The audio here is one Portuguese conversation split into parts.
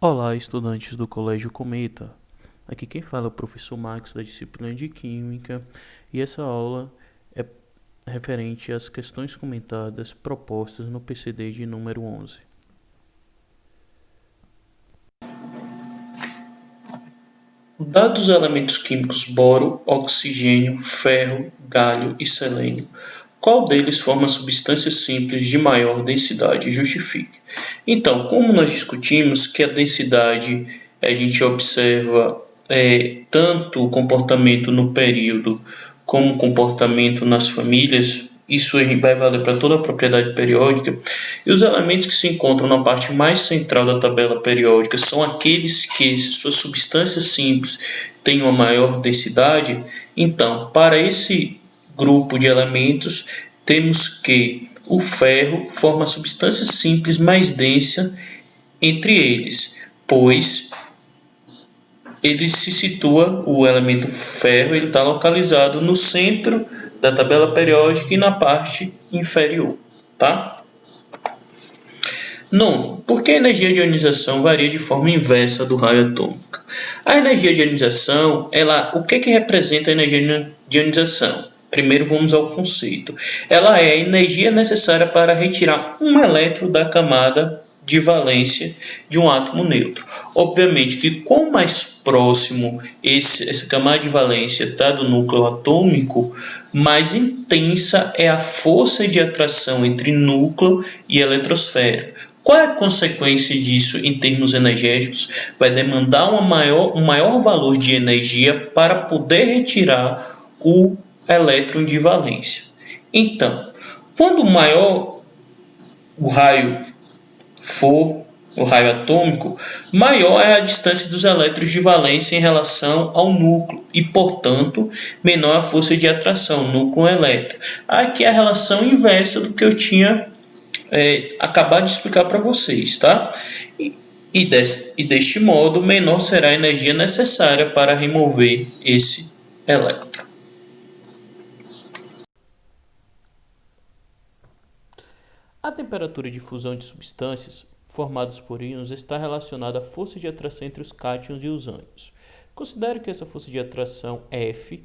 Olá, estudantes do Colégio Cometa. Aqui quem fala é o professor Max da disciplina de Química e essa aula é referente às questões comentadas propostas no PCD de número 11. Dados os elementos químicos boro, oxigênio, ferro, galho e selênio, qual deles forma substâncias simples de maior densidade? Justifique. Então, como nós discutimos que a densidade a gente observa tanto o comportamento no período como o comportamento nas famílias, isso vai valer para toda a propriedade periódica, e os elementos que se encontram na parte mais central da tabela periódica são aqueles que suas substâncias simples têm uma maior densidade. Então, para esse grupo de elementos, temos que o ferro forma a substância simples mais densa entre eles, pois ele se situa, o elemento ferro, ele está localizado no centro da tabela periódica e na parte inferior, tá? Nono, por que a energia de ionização varia de forma inversa do raio atômico? A energia de ionização, o que representa a energia de ionização? Primeiro vamos ao conceito. Ela é a energia necessária para retirar um elétron da camada de valência de um átomo neutro. Obviamente que quanto mais próximo essa camada de valência está do núcleo atômico, mais intensa é a força de atração entre núcleo e eletrosfera. Qual é a consequência disso em termos energéticos? Vai demandar um maior valor de energia para poder retirar o elétron de valência. Então, quando maior o raio for, o raio atômico, maior é a distância dos elétrons de valência em relação ao núcleo e, portanto, menor a força de atração, núcleo-elétron. Aqui é a relação inversa do que eu tinha acabado de explicar para vocês, tá? E deste modo, menor será a energia necessária para remover esse elétron. A temperatura de fusão de substâncias formadas por íons está relacionada à força de atração entre os cátions e os ânions. Considere que essa força de atração F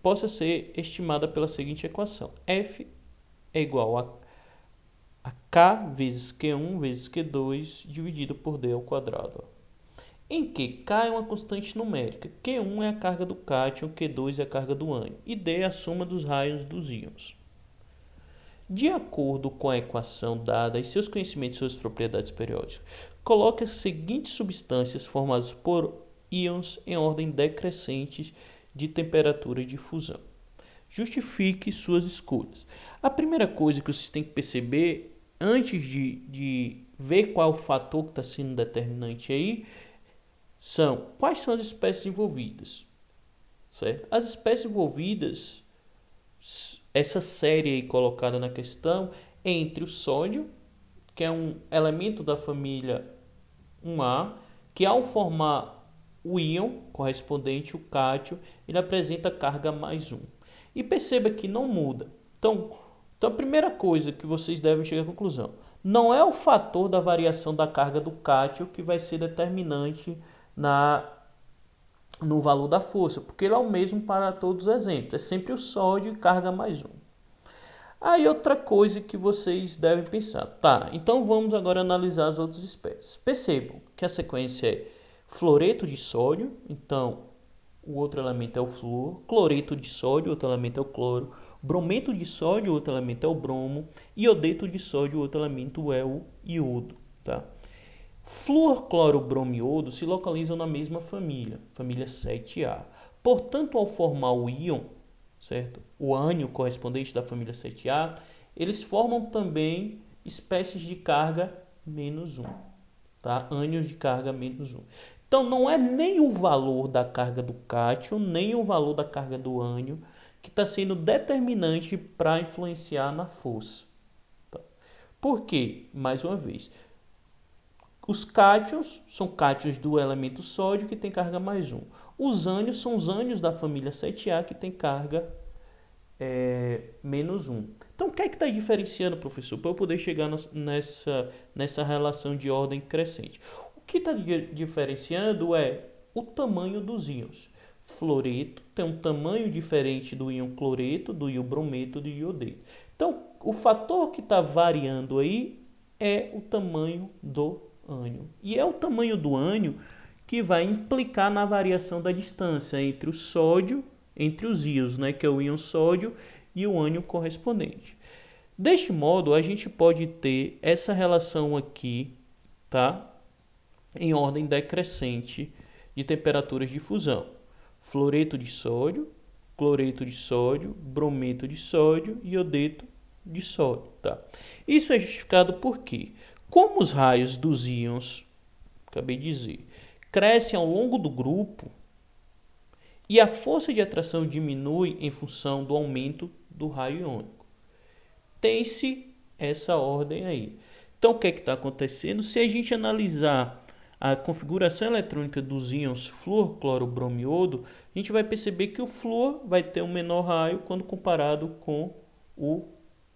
possa ser estimada pela seguinte equação. F é igual a K vezes Q1 vezes Q2 dividido por D ao quadrado. Em que K é uma constante numérica, Q1 é a carga do cátion, Q2 é a carga do ânion e D é a soma dos raios dos íons. De acordo com a equação dada e seus conhecimentos sobre as propriedades periódicas, coloque as seguintes substâncias formadas por íons em ordem decrescente de temperatura de fusão. Justifique suas escolhas. A primeira coisa que vocês têm que perceber, antes de ver qual é o fator que está sendo determinante aí, são quais são as espécies envolvidas. Certo? As espécies envolvidas, essa série aí colocada na questão, é entre o sódio, que é um elemento da família 1A, que ao formar o íon correspondente, o cátion, ele apresenta carga mais 1. E perceba que não muda. Então a primeira coisa que vocês devem chegar à conclusão, não é o fator da variação da carga do cátion que vai ser determinante no valor da força, porque ele é o mesmo para todos os exemplos. É sempre o sódio e carga mais 1. Aí outra coisa que vocês devem pensar. Tá, então vamos agora analisar as outras espécies. Percebam que a sequência é fluoreto de sódio, então o outro elemento é o flúor, cloreto de sódio, outro elemento é o cloro, brometo de sódio, outro elemento é o bromo, iodeto de sódio, outro elemento é o iodo, tá? Flúor, cloro, bromo e iodo se localizam na mesma família 7A. Portanto, ao formar o íon, certo? O ânion correspondente da família 7A, eles formam também espécies de carga menos 1, tá? Ânions de carga menos 1. Então, não é nem o valor da carga do cátion, nem o valor da carga do ânion que está sendo determinante para influenciar na força. Tá? Por quê? Mais uma vez, os cátions são cátions do elemento sódio que tem carga mais 1. Os ânions são os ânions da família 7A que tem carga menos 1. Então, o que é que está diferenciando, professor, para eu poder chegar nessa relação de ordem crescente? que está diferenciando é o tamanho dos íons. Fluoreto tem um tamanho diferente do íon cloreto, do íon brometo, do iodeto. Então, o fator que está variando aí é o tamanho do ânion. E é o tamanho do ânion que vai implicar na variação da distância entre o sódio, entre os íons, né, que é o íon sódio e o ânion correspondente. Deste modo, a gente pode ter essa relação aqui, tá, em ordem decrescente de temperaturas de fusão. Fluoreto de sódio, cloreto de sódio, brometo de sódio e iodeto de sódio. Tá? Isso é justificado por quê? Como os raios dos íons, acabei de dizer, crescem ao longo do grupo e a força de atração diminui em função do aumento do raio iônico. Tem-se essa ordem aí. Então, o que está acontecendo? Se a gente analisar a configuração eletrônica dos íons flúor, cloro, bromo e iodo, a gente vai perceber que o flúor vai ter um menor raio quando comparado com o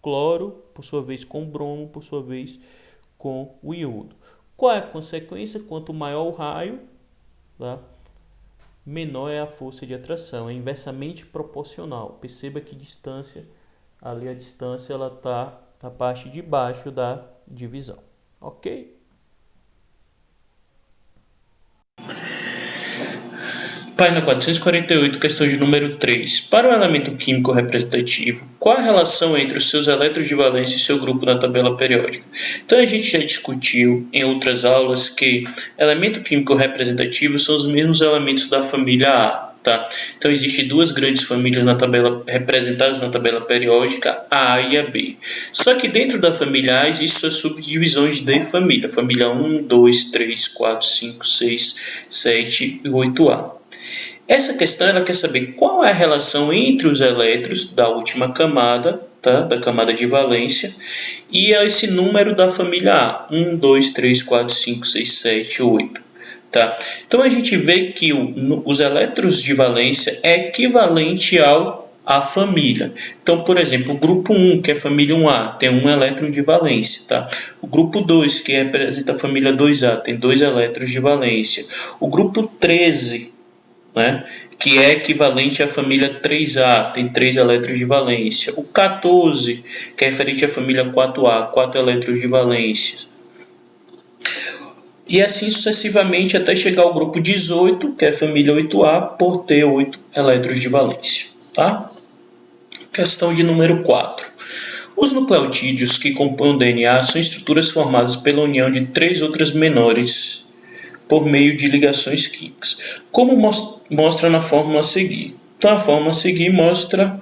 cloro, por sua vez com o bromo, por sua vez com o iodo. Qual é a consequência? Quanto maior o raio, tá, menor é a força de atração, é inversamente proporcional. Perceba que distância, ali a distância ela está na parte de baixo da divisão, ok? Página 448, questão de número 3. Para um elemento químico representativo, qual a relação entre os seus elétrons de valência e seu grupo na tabela periódica? Então, a gente já discutiu em outras aulas que elemento químico representativo são os mesmos elementos da família A. Tá? Então, existem duas grandes famílias representadas na tabela periódica, a A e a B. Só que dentro da família A existem suas subdivisões de família. Família 1, 2, 3, 4, 5, 6, 7 e 8A. Essa questão ela quer saber qual é a relação entre os elétrons da última camada, tá? Da camada de valência, e esse número da família A. 1, 2, 3, 4, 5, 6, 7, 8. Tá? Então, a gente vê que os elétrons de valência é equivalente à família. Então, por exemplo, o grupo 1, que é a família 1A, tem um elétron de valência. Tá? O grupo 2, que representa a família 2A, tem 2 elétrons de valência. O grupo 13, né, que é equivalente à família 3A, tem 3 elétrons de valência. O 14, que é referente à família 4A, 4 elétrons de valência. E assim sucessivamente até chegar ao grupo 18, que é a família 8A, por ter 8 elétrons de valência. Tá? Questão de número 4. Os nucleotídeos que compõem o DNA são estruturas formadas pela união de 3 outras menores por meio de ligações químicas, como mostra na fórmula a seguir. Então, a fórmula a seguir mostra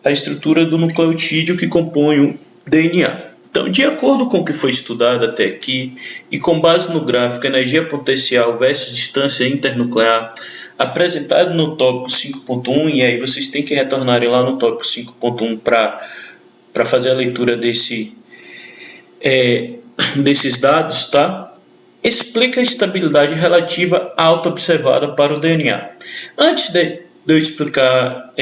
a estrutura do nucleotídeo que compõe o DNA. Então, de acordo com o que foi estudado até aqui, e com base no gráfico energia potencial versus distância internuclear, apresentado no tópico 5.1, e aí vocês têm que retornarem lá no tópico 5.1 para fazer a leitura desses dados, tá? Explica a estabilidade relativa alta observada para o DNA. Antes de eu explicar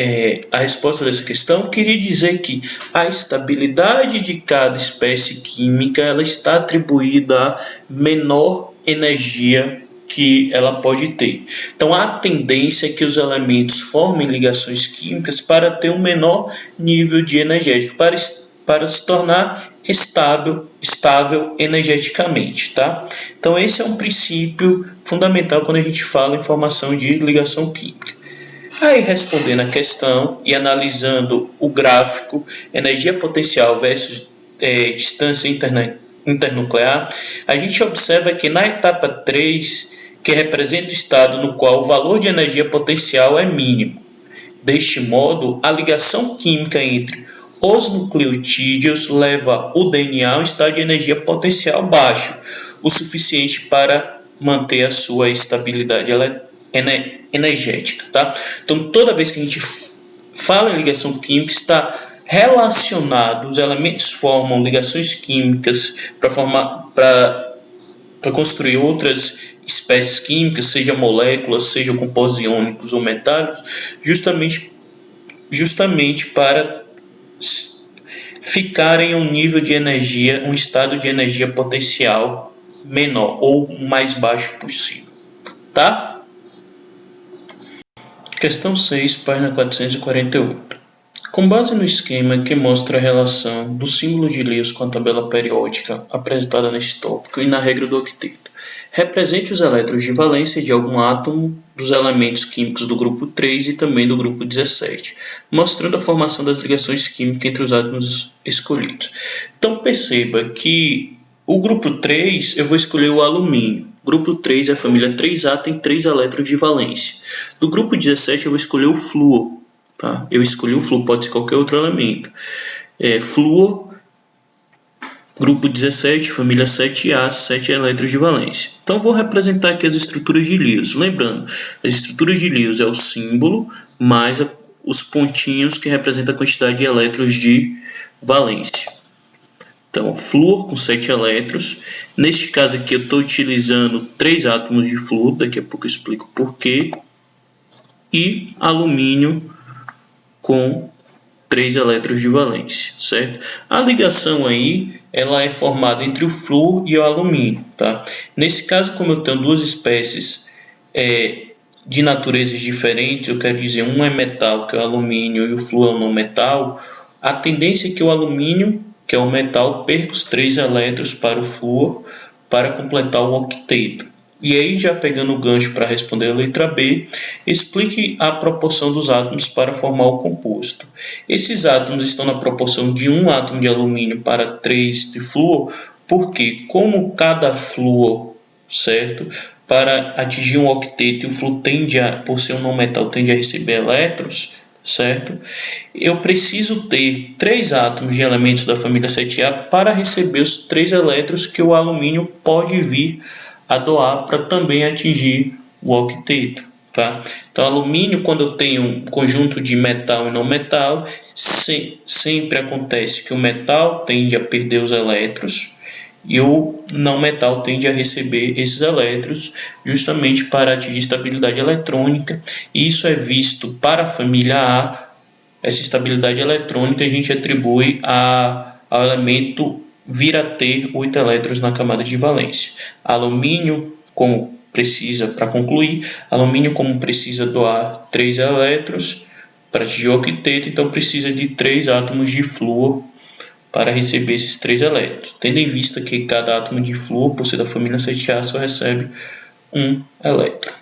a resposta dessa questão, queria dizer que a estabilidade de cada espécie química ela está atribuída à menor energia que ela pode ter. Então, há tendência que os elementos formem ligações químicas para ter um menor nível de energético, para se tornar estável energeticamente. Tá? Então, esse é um princípio fundamental quando a gente fala em formação de ligação química. Aí, respondendo a questão e analisando o gráfico energia potencial versus distância internuclear, a gente observa que na etapa 3, que representa o estado no qual o valor de energia potencial é mínimo. Deste modo, a ligação química entre os nucleotídeos leva o DNA a um estado de energia potencial baixo, o suficiente para manter a sua estabilidade energética. Tá? Então, toda vez que a gente fala em ligação química, está relacionado, os elementos formam ligações químicas para construir outras espécies químicas, seja moléculas, seja compostos iônicos ou metálicos, justamente para ficarem em um nível de energia, um estado de energia potencial menor ou o mais baixo possível, tá? Questão 6, página 448. Com base no esquema que mostra a relação do símbolo de Lewis com a tabela periódica apresentada neste tópico e na regra do octeto, represente os elétrons de valência de algum átomo dos elementos químicos do grupo 3 e também do grupo 17, mostrando a formação das ligações químicas entre os átomos escolhidos. Então perceba que o grupo 3 eu vou escolher o alumínio. O grupo 3 é a família 3A, tem 3 elétrons de valência. Do grupo 17 eu vou escolher o flúor. Tá? Eu escolhi o flúor, pode ser qualquer outro elemento. Flúor, grupo 17, família 7A, 7 elétrons de valência. Então, vou representar aqui as estruturas de Lewis. Lembrando, as estruturas de Lewis é o símbolo mais os pontinhos que representam a quantidade de elétrons de valência. Então, flúor com 7 elétrons. Neste caso aqui, eu estou utilizando 3 átomos de flúor, daqui a pouco eu explico por quê. E alumínio com 3 elétrons de valência, certo? A ligação aí, ela é formada entre o flúor e o alumínio, tá? Nesse caso, como eu tenho duas espécies de naturezas diferentes, eu quero dizer, um é metal, que é o alumínio, e o flúor é o não metal, a tendência é que o alumínio, que é o metal, perca os 3 elétrons para o flúor para completar o octeto. E aí, já pegando o gancho para responder a letra B, explique a proporção dos átomos para formar o composto. Esses átomos estão na proporção de 1 átomo de alumínio para 3 de flúor, porque como cada flúor, certo, para atingir um octeto, o flúor por ser um não metal, tende a receber elétrons, certo? Eu preciso ter 3 átomos de elementos da família 7A para receber os 3 elétrons que o alumínio pode vir a doar para também atingir o octeto, tá? Então, alumínio, quando eu tenho um conjunto de metal e não metal, sempre acontece que o metal tende a perder os elétrons e o não metal tende a receber esses elétrons justamente para atingir estabilidade eletrônica. E isso é visto para a família A. Essa estabilidade eletrônica a gente atribui ao elemento vir a ter 8 elétrons na camada de valência. Alumínio, como precisa, para concluir, alumínio como precisa doar 3 elétrons para atingir o octeto, então precisa de 3 átomos de flúor para receber esses 3 elétrons, tendo em vista que cada átomo de flúor, por ser da família 7A, só recebe 1 elétron.